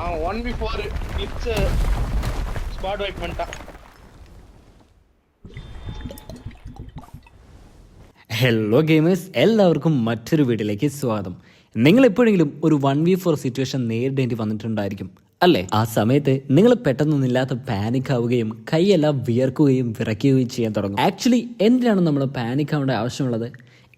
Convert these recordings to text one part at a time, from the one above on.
1v4 it's squad wipe பண்ணிட்டா. Hello gamers, എല്ലാവർക്കും മറ്റൊരു വീഡിയോയിലേക്ക് സ്വാഗതം. നിങ്ങൾ എപ്പോഴെങ്കിലും ഒരു 1v4 സിറ്റുവേഷൻ നേരിടേണ്ടി വന്നിട്ടുണ്ടായിരിക്കും അല്ലേ? ആ സമയത്ത് നിങ്ങൾ പെട്ടെന്നൊന്നില്ലാത്ത പാനിക് ആവുകയും കൈയെല്ലാം വിയർക്കുകയും വിറയ്ക്കുകയും ചെയ്യാൻ തുടങ്ങും. ആക്ച്വലി എന്തിനാണ് നമ്മൾ പാനിക് ആവേണ്ട ആവശ്യമുള്ളത്?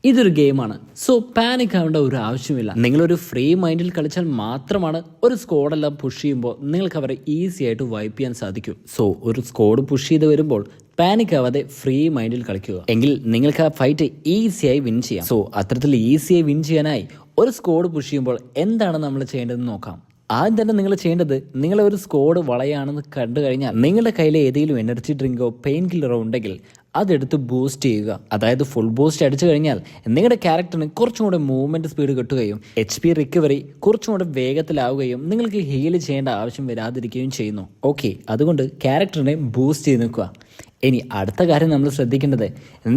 ഇതൊരു ഗെയിമാണ്, സോ പാനിക് ആവേണ്ട ഒരു ആവശ്യമില്ല. നിങ്ങളൊരു ഫ്രീ മൈൻഡിൽ കളിച്ചാൽ മാത്രമാണ് ഒരു സ്കോഡെല്ലാം പുഷ് ചെയ്യുമ്പോൾ നിങ്ങൾക്ക് അവരെ ഈസി ആയിട്ട് വൈപ്പ് ചെയ്യാൻ സാധിക്കും. സോ ഒരു സ്കോഡ് പുഷ് ചെയ്ത് വരുമ്പോൾ പാനിക് ആവാതെ ഫ്രീ മൈൻഡിൽ കളിക്കുക, എങ്കിൽ നിങ്ങൾക്ക് ആ ഫൈറ്റ് ഈസിയായി വിൻ ചെയ്യാം. സോ അത്തരത്തിൽ ഈസിയായി വിൻ ചെയ്യാനായി ഒരു സ്കോഡ് പുഷ് ചെയ്യുമ്പോൾ എന്താണ് നമ്മൾ ചെയ്യേണ്ടതെന്ന് നോക്കാം. ആദ്യം തന്നെ നിങ്ങൾ ചെയ്യേണ്ടത്, നിങ്ങളെ ഒരു സ്കോഡ് വളയാണെന്ന് കണ്ടു കഴിഞ്ഞാൽ നിങ്ങളുടെ കയ്യിൽ ഏതെങ്കിലും എനർജി ഡ്രിങ്കോ പെയിൻ കില്ലറോ ഉണ്ടെങ്കിൽ അതെടുത്ത് ബൂസ്റ്റ് ചെയ്യുക. അതായത് ഫുൾ ബൂസ്റ്റ് അടിച്ചു കഴിഞ്ഞാൽ നിങ്ങളുടെ ക്യാരക്ടറിന് കുറച്ചും കൂടെ മൂവ്മെന്റ് സ്പീഡ് കിട്ടുകയും HP റിക്കവറി കുറച്ചും കൂടെ വേഗത്തിലാവുകയും നിങ്ങൾക്ക് ഹീൽ ചെയ്യേണ്ട ആവശ്യം വരാതിരിക്കുകയും ചെയ്യുന്നു. ഓക്കെ, അതുകൊണ്ട് ക്യാരക്ടറിനെ ബൂസ്റ്റ് ചെയ്ത് നിൽക്കുക. ഇനി അടുത്ത കാര്യം നമ്മൾ ശ്രദ്ധിക്കേണ്ടത്,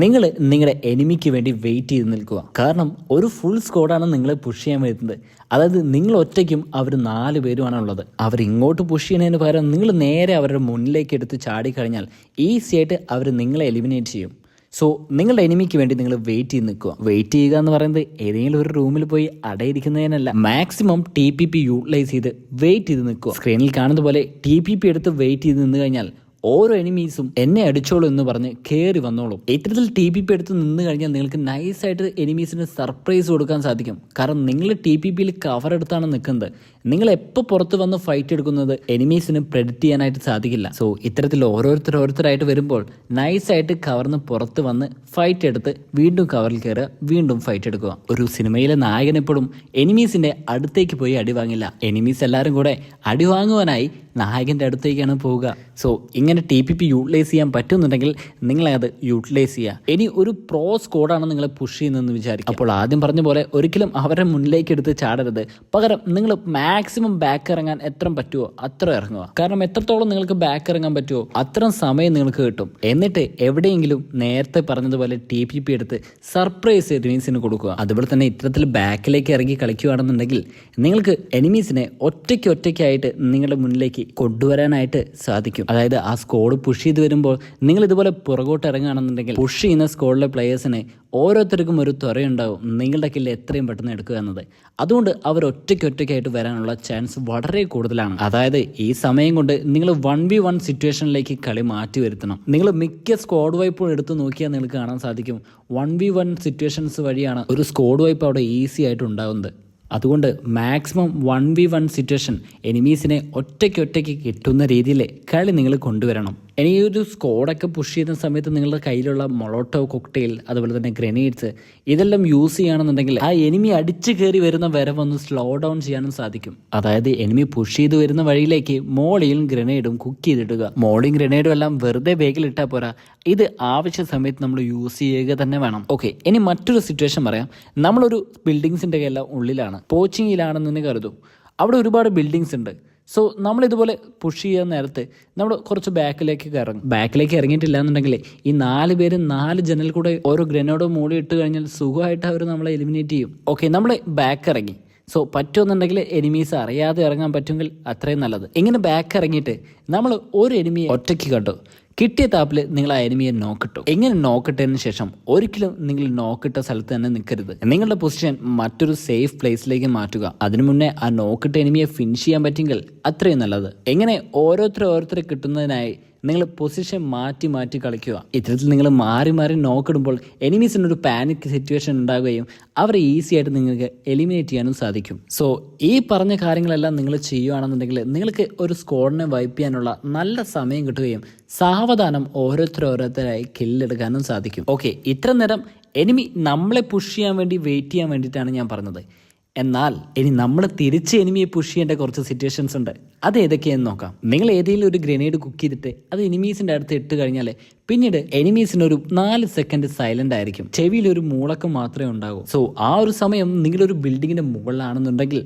നിങ്ങൾ നിങ്ങളുടെ എനിമിക്ക് വേണ്ടി വെയിറ്റ് ചെയ്ത് നിൽക്കുക. കാരണം ഒരു ഫുൾ സ്ക്വാഡാണ് നിങ്ങളെ പുഷ് ചെയ്യാൻ വരുന്നത്. അതായത് നിങ്ങൾ ഒറ്റയ്ക്കും അവർ 4 പേരുമാണ് ഉള്ളത്. അവർ ഇങ്ങോട്ട് പുഷ് ചെയ്യുന്നതിന് പകരം നിങ്ങൾ നേരെ അവരുടെ മുന്നിലേക്ക് എടുത്ത് ചാടിക്കഴിഞ്ഞാൽ ഈസി ആയിട്ട് അവർ നിങ്ങളെ എലിമിനേറ്റ് ചെയ്യും. സോ നിങ്ങളുടെ എനിമിക്ക് വേണ്ടി നിങ്ങൾ വെയിറ്റ് ചെയ്ത് നിൽക്കുക. വെയിറ്റ് ചെയ്യുക എന്ന് പറയുന്നത് ഏതെങ്കിലും ഒരു റൂമിൽ പോയി അടയിരിക്കുന്നതിനല്ല, മാക്സിമം TPP യൂട്ടിലൈസ് ചെയ്ത് വെയിറ്റ് ചെയ്ത് നിൽക്കുക. സ്ക്രീനിൽ കാണുന്ന പോലെ TPP എടുത്ത് വെയിറ്റ് ചെയ്ത് നിന്ന് കഴിഞ്ഞാൽ ഓരോ എനിമീസും എന്നെ അടിച്ചോളൂ എന്ന് പറഞ്ഞ് കയറി വന്നോളും. ഇത്തരത്തിൽ TPP എടുത്ത് നിന്ന് കഴിഞ്ഞാൽ നിങ്ങൾക്ക് നൈസായിട്ട് എനിമീസിന് സർപ്രൈസ് കൊടുക്കാൻ സാധിക്കും. കാരണം നിങ്ങൾ TPPയിൽ കവർ എടുത്താണ് നിൽക്കുന്നത്. നിങ്ങൾ എപ്പോൾ പുറത്ത് വന്ന് ഫൈറ്റ് എടുക്കുന്നത് എനിമീസിന് പ്രെഡിക്റ്റ് ചെയ്യാനായിട്ട് സാധിക്കില്ല. സോ ഇത്തരത്തിൽ ഓരോരുത്തരായിട്ട് വരുമ്പോൾ നൈസായിട്ട് കവർന്ന് പുറത്ത് വന്ന് ഫൈറ്റ് എടുത്ത് വീണ്ടും കവറിൽ കയറുക, വീണ്ടും ഫൈറ്റ് എടുക്കുക. ഒരു സിനിമയിലെ നായകൻ എപ്പോഴും എനിമീസിന്റെ അടുത്തേക്ക് പോയി അടി വാങ്ങില്ല. എനിമീസ് എല്ലാവരും കൂടെ അടി വാങ്ങുവാനായി നായകന്റെ അടുത്തേക്കാണ് പോവുക. സോ ഇങ്ങനെ TPP യൂട്ടിലൈസ് ചെയ്യാൻ പറ്റുന്നുണ്ടെങ്കിൽ നിങ്ങളത് യൂട്ടിലൈസ് ചെയ്യുക. ഇനി ഒരു പ്രോ സ്ക്വാഡാണ് നിങ്ങളെ പുഷ് ചെയ്യുന്നതെന്ന് വിചാരിക്കും. അപ്പോൾ ആദ്യം പറഞ്ഞ പോലെ ഒരിക്കലും അവരുടെ മുന്നിലേക്ക് എടുത്ത് ചാടരുത്. പകരം നിങ്ങൾ മാക്സിമം ബാക്ക് ഇറങ്ങാൻ എത്ര പറ്റുമോ അത്ര ഇറങ്ങുക. കാരണം എത്രത്തോളം നിങ്ങൾക്ക് ബാക്ക് ഇറങ്ങാൻ പറ്റുമോ അത്രയും സമയം നിങ്ങൾക്ക് കിട്ടും. എന്നിട്ട് എവിടെയെങ്കിലും നേരത്തെ പറഞ്ഞതുപോലെ TPP എടുത്ത് സർപ്രൈസ് എനിമീസിന് കൊടുക്കുക. അതുപോലെ തന്നെ ഇത്തരത്തിൽ ബാക്കിലേക്ക് ഇറങ്ങി കളിക്കുകയാണെന്നുണ്ടെങ്കിൽ നിങ്ങൾക്ക് എനിമീസിനെ ഒറ്റയ്ക്കായിട്ട് നിങ്ങളുടെ മുന്നിലേക്ക് കൊണ്ടുവരാനായിട്ട് സാധിക്കും. അതായത് ആ സ്കോഡ് പുഷ് ചെയ്ത് വരുമ്പോൾ നിങ്ങൾ ഇതുപോലെ പുറകോട്ട് ഇറങ്ങുകയാണെന്നുണ്ടെങ്കിൽ പുഷ് ചെയ്യുന്ന സ്കോഡിലെ പ്ലേയേഴ്സിന് ഓരോരുത്തർക്കും ഒരു ത്വരയുണ്ടാവും നിങ്ങളുടെ കില്ല് എത്രയും പെട്ടെന്ന് എടുക്കുക എന്നത്. അതുകൊണ്ട് അവർ ഒറ്റയ്ക്കായിട്ട് വരാനുള്ള ചാൻസ് വളരെ കൂടുതലാണ്. അതായത് ഈ സമയം കൊണ്ട് നിങ്ങൾ 1v1 സിറ്റുവേഷനിലേക്ക് കളി മാറ്റി വരുത്തണം. നിങ്ങൾ മിക്ക സ്ക്വാഡ് വൈപ്പും എടുത്ത് നോക്കിയാൽ നിങ്ങൾക്ക് കാണാൻ സാധിക്കും 1v1 സിറ്റുവേഷൻസ് വഴിയാണ് ഒരു സ്ക്വാഡ് വൈപ്പ് അവിടെ ഈസി ആയിട്ട് ഉണ്ടാകുന്നത്. അതുകൊണ്ട് മാക്സിമം 1v1 സിറ്റുവേഷൻ എനിമീസിനെ ഒറ്റയ്ക്ക് കിട്ടുന്ന രീതിയിൽ കളി നിങ്ങൾ കൊണ്ടുവരണം. ഇനി ഒരു സ്കോഡൊക്കെ പുഷ് ചെയ്യുന്ന സമയത്ത് നിങ്ങളുടെ കയ്യിലുള്ള മൊളോട്ടോ കോക്ടെയിൽ അതുപോലെ തന്നെ ഗ്രനേഡ്സ് ഇതെല്ലാം യൂസ് ചെയ്യുകയാണെന്നുണ്ടെങ്കിൽ ആ എനിമി അടിച്ചു കയറി വരുന്ന വരവൊന്ന് സ്ലോ ഡൗൺ ചെയ്യാനും സാധിക്കും. അതായത് എനിമി പുഷ് ചെയ്ത് വരുന്ന വഴിയിലേക്ക് മോളിയും ഗ്രനേഡും കുക്ക് ചെയ്തിടുക. മോളിയും ഗ്രനേഡും എല്ലാം വെറുതെ വേഗിലിട്ടാൽ പോരാ, ഇത് ആവശ്യ സമയത്ത് നമ്മൾ യൂസ് ചെയ്യുക തന്നെ വേണം. ഓക്കെ, ഇനി മറ്റൊരു സിറ്റുവേഷൻ പറയാം. നമ്മളൊരു ബിൽഡിങ്സിൻ്റെ എല്ലാം ഉള്ളിലാണ്, പോച്ചിങ്ങിലാണെന്ന് കരുതും. അവിടെ ഒരുപാട് ബിൽഡിങ്സ് ഉണ്ട്. സോ നമ്മളിതുപോലെ പുഷ് ചെയ്യാൻ നേരത്ത് നമ്മൾ കുറച്ച് ബാക്കിലേക്ക് ഇറങ്ങിയിട്ടില്ല എന്നുണ്ടെങ്കിൽ ഈ 4 പേര് 4 ജനൽ കൂടെ ഓരോ ഗ്രനേഡോ മൂടി ഇട്ട് കഴിഞ്ഞാൽ സുഖമായിട്ട് അവർ നമ്മളെ എലിമിനേറ്റ് ചെയ്യും. ഓക്കെ, നമ്മൾ ബാക്ക് ഇറങ്ങി. സോ പറ്റുമെന്നുണ്ടെങ്കിൽ എനിമീസ് അറിയാതെ ഇറങ്ങാൻ പറ്റുമെങ്കിൽ അത്രയും നല്ലത്. ഇങ്ങനെ ബാക്ക് ഇറങ്ങിയിട്ട് നമ്മൾ ഒരു എനിമിയെ ഒറ്റയ്ക്ക് കണ്ടു, കിട്ടിയ താപ്പിൽ നിങ്ങൾ ആ എനിമിയെ നോക്കിട്ടു. എങ്ങനെ നോക്കിട്ടതിന് ശേഷം ഒരിക്കലും നിങ്ങൾ നോക്കിട്ട സ്ഥലത്ത് തന്നെ നിൽക്കരുത്. നിങ്ങളുടെ പൊസിഷൻ മറ്റൊരു സേഫ് പ്ലേസിലേക്ക് മാറ്റുക. അതിനു മുന്നേ ആ നോക്കിട്ട എനിമിയെ ഫിനിഷ് ചെയ്യാൻ പറ്റുമെങ്കിൽ അത്രയും നല്ലത്. എങ്ങനെ ഓരോരുത്തരെ കിട്ടുന്നതിനായി നിങ്ങൾ പൊസിഷൻ മാറ്റി കളിക്കുക. ഇത്തരത്തിൽ നിങ്ങൾ മാറി നോക്കിടുമ്പോൾ എനിമീസിനൊരു പാനിക് സിറ്റുവേഷൻ ഉണ്ടാവുകയും അവരെ ഈസി ആയിട്ട് നിങ്ങൾക്ക് എലിമിനേറ്റ് ചെയ്യാനും സാധിക്കും. സോ ഈ പറഞ്ഞ കാര്യങ്ങളെല്ലാം നിങ്ങൾ ചെയ്യുകയാണെന്നുണ്ടെങ്കിൽ നിങ്ങൾക്ക് ഒരു സ്ക്വാഡിനെ വൈപ്പ് ചെയ്യാനുള്ള നല്ല സമയം കിട്ടുകയും സാവധാനം ഓരോരുത്തരായി കില്ലെടുക്കാനും സാധിക്കും. ഓക്കെ, ഇത്ര നേരം എനിമി നമ്മളെ പുഷ് ചെയ്യാൻ വേണ്ടി വെയിറ്റ് ചെയ്യാൻ വേണ്ടിയിട്ടാണ് ഞാൻ പറഞ്ഞത്. എന്നാൽ ഇനി നമ്മൾ തിരിച്ച് എനിമിയെ പുഷ് ചെയ്യേണ്ട കുറച്ച് സിറ്റുവേഷൻസ് ഉണ്ട്. അത് ഏതൊക്കെയെന്ന് നോക്കാം. നിങ്ങൾ ഏതെങ്കിലും ഒരു ഗ്രനേഡ് കുക്ക് ചെയ്തിട്ട് അത് എനിമീസിന്റെ അടുത്ത് ഇട്ട് കഴിഞ്ഞാൽ പിന്നീട് എനിമീസിനൊരു 4 സെക്കൻഡ് സൈലന്റ് ആയിരിക്കും, ചെവിയിൽ ഒരു മൂളക്കം മാത്രമേ ഉണ്ടാകൂ. സോ ആ ഒരു സമയം നിങ്ങളൊരു ബിൽഡിങ്ങിന്റെ മുകളിലാണെന്നുണ്ടെങ്കിൽ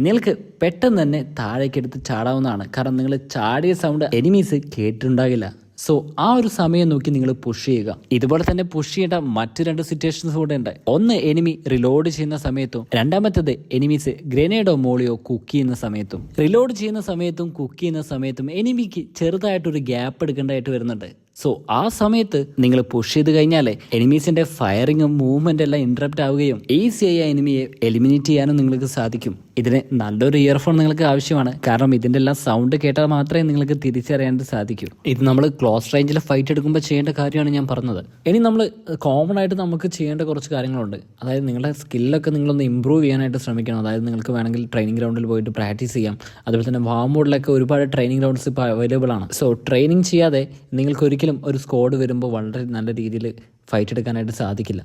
നിങ്ങൾക്ക് പെട്ടെന്ന് തന്നെ താഴേക്കെടുത്ത് ചാടാവുന്നതാണ്. കാരണം നിങ്ങൾ ചാടിയ സൗണ്ട് എനിമീസ് കേട്ടിട്ടുണ്ടാകില്ല. സോ ആ ഒരു സമയം നോക്കി നിങ്ങൾ പുഷ് ചെയ്യുക. ഇതുപോലെ തന്നെ പുഷ് ചെയ്യേണ്ട മറ്റു 2 സിറ്റുവേഷൻസ് കൂടെ ഉണ്ട്. ഒന്ന് എനിമി റിലോഡ് ചെയ്യുന്ന സമയത്തും, രണ്ടാമത്തേത് എനിമീസ് ഗ്രനേഡോ മോളിയോ കുക്ക് ചെയ്യുന്ന സമയത്തും. റിലോഡ് ചെയ്യുന്ന സമയത്തും കുക്ക് ചെയ്യുന്ന സമയത്തും എനിമിക്ക് ചെറുതായിട്ടൊരു ഗ്യാപ്പ് എടുക്കേണ്ടതായിട്ട് വരുന്നുണ്ട്. സോ ആ സമയത്ത് നിങ്ങൾ പുഷ് ചെയ്ത് കഴിഞ്ഞാൽ എനിമീസിന്റെ ഫയറിങ്ങും മൂവ്മെന്റ് എല്ലാം ഇന്ററപ്റ്റ് ആവുകയും ഈസിയായി ആ എനിമിയെ എലിമിനേറ്റ് ചെയ്യാനും നിങ്ങൾക്ക് സാധിക്കും. ഇതിന് നല്ലൊരു ഇയർഫോൺ നിങ്ങൾക്ക് ആവശ്യമാണ്, കാരണം ഇതിന്റെ എല്ലാം സൗണ്ട് കേട്ടാൽ മാത്രമേ നിങ്ങൾക്ക് തിരിച്ചറിയാൻ സാധിക്കൂ. ഇത് നമ്മൾ ക്ലോസ് റേഞ്ചിൽ ഫൈറ്റ് എടുക്കുമ്പോൾ ചെയ്യേണ്ട കാര്യമാണ് ഞാൻ പറഞ്ഞത്. ഇനി നമ്മൾ കോമൺ ആയിട്ട് നമുക്ക് ചെയ്യേണ്ട കുറച്ച് കാര്യങ്ങളുണ്ട്. അതായത് നിങ്ങളുടെ സ്കില്ലൊക്കെ നിങ്ങളൊന്ന് ഇമ്പ്രൂവ് ചെയ്യാനായിട്ട് ശ്രമിക്കണം. അതായത് നിങ്ങൾക്ക് വേണമെങ്കിൽ ട്രെയിനിങ് ഗ്രൗണ്ടിൽ പോയിട്ട് പ്രാക്ടീസ് ചെയ്യാം. അതുപോലെ തന്നെ വാമോഡിലൊക്കെ ഒരുപാട് ട്രെയിനിങ് ഗ്രൗണ്ട്സ് ഇപ്പോൾ അവൈലബിൾ ആണ്. സോ ട്രെയിനിങ് ചെയ്യാതെ നിങ്ങൾക്ക് ഒരിക്കലും ഒരു സ്ക്വാഡ് വരുമ്പോൾ വളരെ നല്ല രീതിയിൽ ഫൈറ്റ് എടുക്കാനായിട്ട് സാധിക്കില്ല.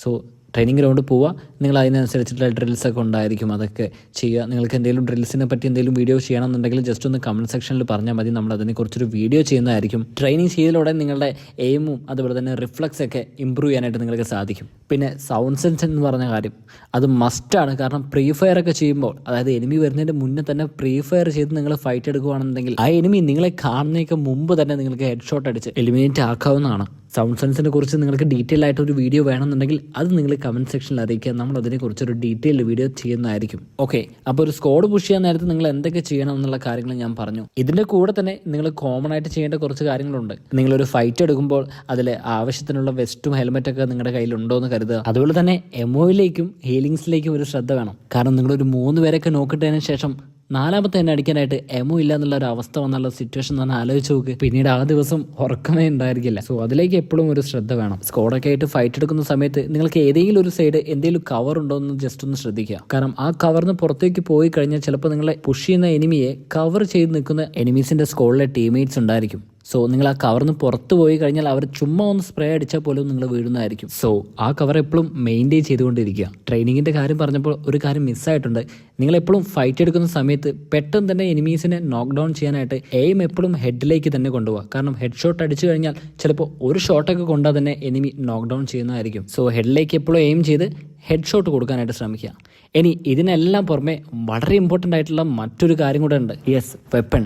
സോ ട്രെയിനിങ് ഗ്രൗണ്ടിൽ പോവുക, നിങ്ങൾ അതിനനുസരിച്ചിട്ടുള്ള ഡ്രിൽസൊക്കെ ഉണ്ടായിരിക്കും, അതൊക്കെ ചെയ്യുക. നിങ്ങൾക്ക് എന്തെങ്കിലും ഡ്രിൽസിനെ പറ്റി എന്തെങ്കിലും വീഡിയോ ചെയ്യണമെന്നുണ്ടെങ്കിൽ ജസ്റ്റ് ഒന്ന് കമൻറ്റ് സെക്ഷനിൽ പറഞ്ഞാൽ മതി, നമ്മൾ അതിനെക്കുറിച്ചൊരു വീഡിയോ ചെയ്യുന്നതായിരിക്കും. ട്രെയിനിങ് ചെയ്തതിലൂടെ നിങ്ങളുടെ എയിമും അതുപോലെ തന്നെ റിഫ്ലക്സ് ഒക്കെ ഇമ്പ്രൂവ് ചെയ്യാനായിട്ട് നിങ്ങൾക്ക് സാധിക്കും. പിന്നെ സൗണ്ട് സെൻസ് എന്ന് പറഞ്ഞ കാര്യം അത് മസ്റ്റാണ്. കാരണം പ്രീ ഫയർ ഒക്കെ ചെയ്യുമ്പോൾ, അതായത് എനിമി വരുന്നതിൻ്റെ മുന്നേ തന്നെ പ്രീ ഫയർ ചെയ്ത് നിങ്ങൾ ഫൈറ്റ് എടുക്കുകയാണെന്നുണ്ടെങ്കിൽ ആ എനിമി നിങ്ങളെ കാണുന്നതിന് മുമ്പ് തന്നെ നിങ്ങൾക്ക് ഹെഡ് ഷോട്ട് അടിച്ച് എലിമിനേറ്റ് ആക്കാവുന്നതാണ്. സൗണ്ട് സെൻസിനെ കുറിച്ച് നിങ്ങൾക്ക് ഡീറ്റെയിൽ ആയിട്ട് ഒരു വീഡിയോ വേണമെന്നുണ്ടെങ്കിൽ അത് നിങ്ങൾ കമൻറ്റ് സെക്ഷനിൽ അറിയിക്കുക, നമ്മൾ അതിനെക്കുറിച്ചൊരു ഡീറ്റെയിൽഡ് വീഡിയോ ചെയ്യുന്നതായിരിക്കും. ഓക്കെ, അപ്പോൾ ഒരു സ്ക്വാഡ് പുഷ് ചെയ്യാൻ നേരത്ത് നിങ്ങൾ എന്തൊക്കെ ചെയ്യണം എന്നുള്ള കാര്യങ്ങൾ ഞാൻ പറഞ്ഞു. ഇതിൻ്റെ കൂടെ തന്നെ നിങ്ങൾ കോമൺ ആയിട്ട് ചെയ്യേണ്ട കുറച്ച് കാര്യങ്ങളുണ്ട്. നിങ്ങളൊരു ഫൈറ്റ് എടുക്കുമ്പോൾ അതിൽ ആവശ്യത്തിനുള്ള വെസ്റ്റും ഹെൽമെറ്റൊക്കെ നിങ്ങളുടെ കയ്യിലുണ്ടോ എന്ന് കരുതുക. അതുപോലെ തന്നെ എമോയിലേക്കും ഹീലിങ്സിലേക്കും ഒരു ശ്രദ്ധ വേണം. കാരണം നിങ്ങളൊരു 3 പേരൊക്കെ നോക്കിട്ടതിന് ശേഷം 4ാമത്തെ തന്നെ അടിക്കാനായിട്ട് എമോ ഇല്ല എന്നുള്ള ഒരു അവസ്ഥ വന്നുള്ള സിറ്റുവേഷൻ തന്നെ ആലോചിച്ച് നോക്ക്. പിന്നീട് ആ ദിവസം ഉറക്കമേ ഉണ്ടായിരിക്കില്ല. സോ അതിലേക്ക് എപ്പോഴും ഒരു ശ്രദ്ധ വേണം. സ്ക്വാഡൊക്കെ ആയിട്ട് ഫൈറ്റ് എടുക്കുന്ന സമയത്ത് നിങ്ങൾക്ക് ഏതെങ്കിലും ഒരു സൈഡ് എന്തെങ്കിലും കവർ ഉണ്ടോ എന്ന് ജസ്റ്റ് ഒന്ന് ശ്രദ്ധിക്കുക. കാരണം ആ കവറിന് പുറത്തേക്ക് പോയി കഴിഞ്ഞാൽ ചിലപ്പോൾ നിങ്ങളെ പുഷ് ചെയ്യുന്ന എനിമിയെ കവർ ചെയ്ത് നിൽക്കുന്ന എനിമീസിന്റെ സ്ക്വാഡിലെ ടീംമേറ്റ്സ് ഉണ്ടായിരിക്കും. സോ നിങ്ങൾ ആ കവറിന് പുറത്ത് പോയി കഴിഞ്ഞാൽ അവർ ചുമ്മാ ഒന്ന് സ്പ്രേ അടിച്ചാൽ പോലും നിങ്ങൾ വീഴുന്നതായിരിക്കും. സോ ആ കവർ എപ്പോഴും മെയിൻറ്റെയിൻ ചെയ്തുകൊണ്ടിരിക്കുക. ട്രെയിനിങ്ങിൻ്റെ കാര്യം പറഞ്ഞപ്പോൾ ഒരു കാര്യം മിസ്സായിട്ടുണ്ട്. നിങ്ങളെപ്പോഴും ഫൈറ്റ് എടുക്കുന്ന സമയത്ത് പെട്ടെന്ന് തന്നെ എനിമീസിനെ നോക്ക് ഡൗൺ ചെയ്യാനായിട്ട് എയിം എപ്പോഴും ഹെഡിലേക്ക് തന്നെ കൊണ്ടുപോകുക. കാരണം ഹെഡ് ഷോട്ട് അടിച്ചു കഴിഞ്ഞാൽ ചിലപ്പോൾ ഒരു ഷോട്ടൊക്കെ കൊണ്ടാൽ തന്നെ എനിമി നോക്ക് ഡൗൺ ചെയ്യുന്നതായിരിക്കും. സോ ഹെഡിലേക്ക് എപ്പോഴും എയിം ചെയ്ത് ഹെഡ് ഷോട്ട് കൊടുക്കാനായിട്ട് ശ്രമിക്കുക. ഇനി ഇതിനെല്ലാം പുറമെ വളരെ ഇമ്പോർട്ടൻ്റ് ആയിട്ടുള്ള മറ്റൊരു കാര്യം കൂടെ ഉണ്ട്. Yes, weapon.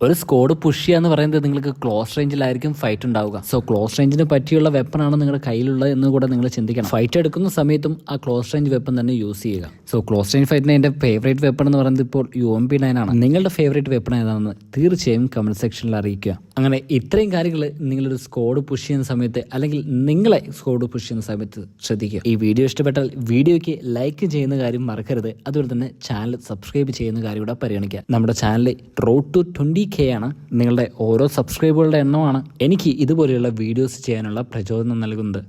ഒരു സ്ക്വാഡ് പുഷ് ചെയ്യുക എന്ന് പറയുന്നത് നിങ്ങൾക്ക് ക്ലോസ് റേഞ്ചിലായിരിക്കും ഫൈറ്റ് ഉണ്ടാവുക. സോ ക്ലോസ് റേഞ്ചിന് പറ്റിയുള്ള വെപ്പണാണ് നിങ്ങളുടെ കയ്യിലുള്ളത് എന്ന് കൂടെ നിങ്ങൾ ചിന്തിക്കണം. ഫൈറ്റ് എടുക്കുന്ന സമയത്തും ആ ക്ലോസ് റേഞ്ച് വെപ്പൺ തന്നെ യൂസ് ചെയ്യുക. സോ ക്ലോസ് റേഞ്ച് ഫൈറ്റിന് എൻ്റെ ഫേവറേറ്റ് വെപ്പൺ എന്ന് പറയുന്നത് ഇപ്പോൾ UMP9 ആണ്. നിങ്ങളുടെ ഫേവറേറ്റ് വെപ്പൺ ഏതാണെന്ന് തീർച്ചയായും കമൻറ്റ് സെക്ഷനിൽ അറിയിക്കുക. അങ്ങനെ ഇത്രയും കാര്യങ്ങൾ നിങ്ങളൊരു സ്ക്വാഡ് പുഷ് ചെയ്യുന്ന സമയത്ത് അല്ലെങ്കിൽ നിങ്ങളെ സ്ക്വാഡ് പുഷ് ചെയ്യുന്ന സമയത്ത് ശ്രദ്ധിക്കുക. ഈ വീഡിയോ ഇഷ്ടപ്പെട്ടാൽ വീഡിയോയ്ക്ക് ലൈക്ക് ചെയ്യുന്ന കാര്യം മറക്കരുത്. അതുപോലെ തന്നെ ചാനൽ സബ്സ്ക്രൈബ് ചെയ്യുന്ന കാര്യം കൂടെ പരിഗണിക്കുക. നമ്മുടെ ചാനൽ റോഡ് ടു 20K ആണ്. നിങ്ങളുടെ ഓരോ സബ്സ്ക്രൈബുകളുടെ എണ്ണമാണ് എനിക്ക് ഇതുപോലെയുള്ള വീഡിയോസ് ചെയ്യാനുള്ള പ്രചോദനം നൽകുന്നത്.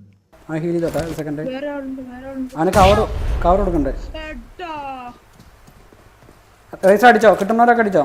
കവർ കൊടുക്കണ്ടേ? അടിച്ചോ, കിട്ടുന്നവരൊക്കെ അടിച്ചോ.